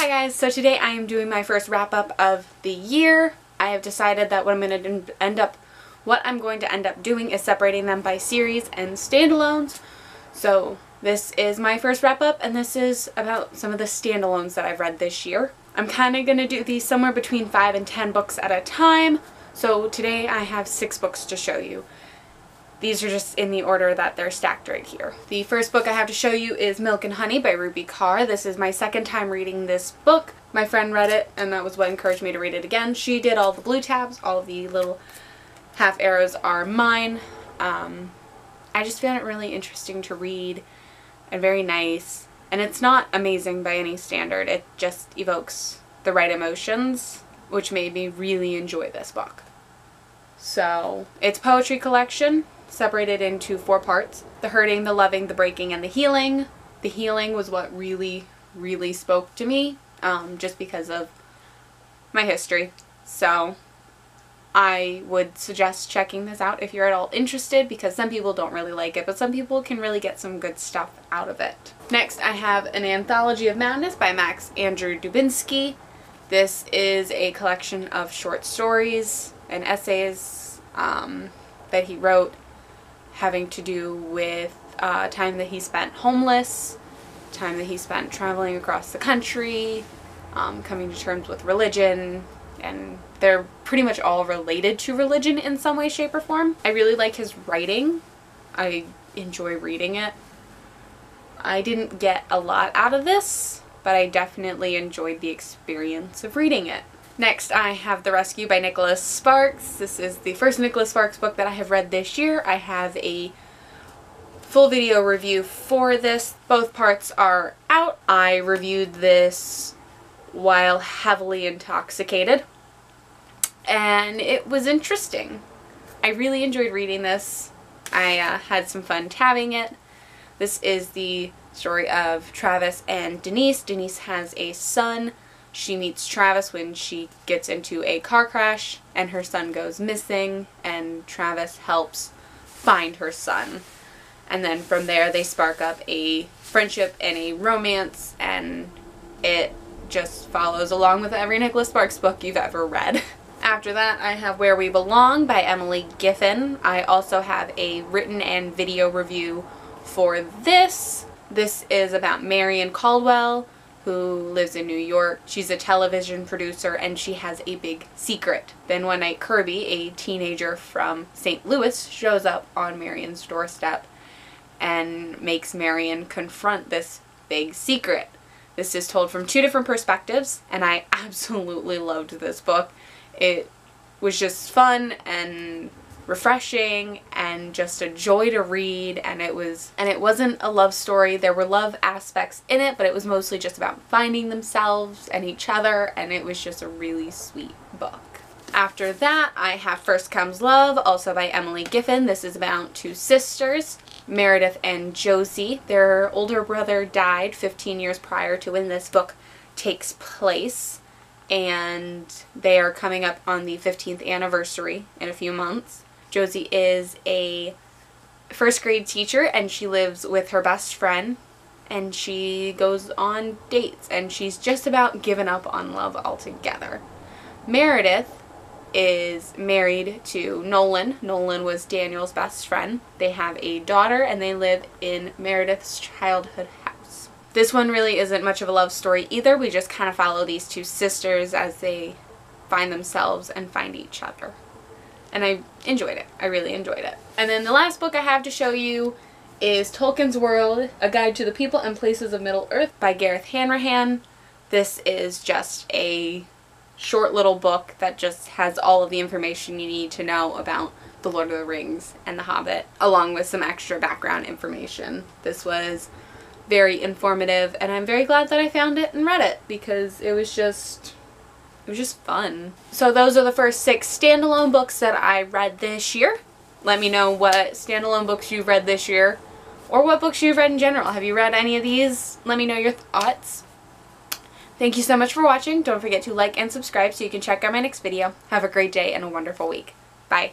Hi guys, so today I am doing my first wrap-up of the year. I have decided that what I'm going to end up doing is separating them by series and standalones. So this is my first wrap-up, and this is about some of the standalones that I've read this year. I'm kind of going to do these somewhere between 5 and 10 books at a time. So today I have 6 books to show you. These are just in the order that they're stacked right here. The first book I have to show you is Milk and Honey by Ruby Carr. This is my second time reading this book. My friend read it, and that was what encouraged me to read it again. She did all the blue tabs. All of the little half arrows are mine. I just found it really interesting to read and very nice. And it's not amazing by any standard. It just evokes the right emotions, which made me really enjoy this book. So, it's a poetry collection, separated into 4 parts. The hurting, the loving, the breaking, and the healing. The healing was what really, really spoke to me, just because of my history. So, I would suggest checking this out if you're at all interested, because some people don't really like it, but some people can really get some good stuff out of it. Next, I have An Anthology of Madness by Max Andrew Dubinsky. This is a collection of short stories and essays that he wrote having to do with time that he spent homeless, time that he spent traveling across the country, coming to terms with religion, and they're pretty much all related to religion in some way, shape, or form. I really like his writing. I enjoy reading it. I didn't get a lot out of this, but I definitely enjoyed the experience of reading it. Next, I have The Rescue by Nicholas Sparks. This is the first Nicholas Sparks book that I have read this year. I have a full video review for this. Both parts are out. I reviewed this while heavily intoxicated, and it was interesting. I really enjoyed reading this. I had some fun tabbing it. This is the story of Travis and Denise. Denise has a son. She meets Travis when she gets into a car crash, and her son goes missing, and Travis helps find her son. And then from there they spark up a friendship and a romance, and it just follows along with every Nicholas Sparks book you've ever read. After that, I have Where We Belong by Emily Giffin. I also have a written and video review for this. This is about Marion Caldwell, who lives in New York. She's a television producer, and she has a big secret. Then one night, Kirby, a teenager from St. Louis, shows up on Marion's doorstep and makes Marion confront this big secret. This is told from 2 different perspectives, and I absolutely loved this book. It was just fun and refreshing and just a joy to read, and it wasn't a love story. There were love aspects in it, but it was mostly just about finding themselves and each other, and it was just a really sweet book. After that, I have First Comes Love, also by Emily Giffin. This is about 2 sisters, Meredith and Josie. Their older brother died 15 years prior to when this book takes place, and they are coming up on the 15th anniversary in a few months. Josie is a 1st grade teacher, and she lives with her best friend, and she goes on dates, and she's just about given up on love altogether. Meredith is married to Nolan. Nolan was Daniel's best friend. They have a daughter, and they live in Meredith's childhood house. This one really isn't much of a love story either. We just kind of follow these 2 sisters as they find themselves and find each other. And I enjoyed it. I really enjoyed it. And then the last book I have to show you is Tolkien's World, A Guide to the People and Places of Middle-earth by Gareth Hanrahan. This is just a short little book that just has all of the information you need to know about The Lord of the Rings and The Hobbit, along with some extra background information. This was very informative, and I'm very glad that I found it and read it, because it was just fun. So those are the first 6 standalone books that I read this year. Let me know what standalone books you've read this year, or what books you've read in general. Have you read any of these? Let me know your thoughts. Thank you so much for watching. Don't forget to like and subscribe so you can check out my next video. Have a great day and a wonderful week. Bye.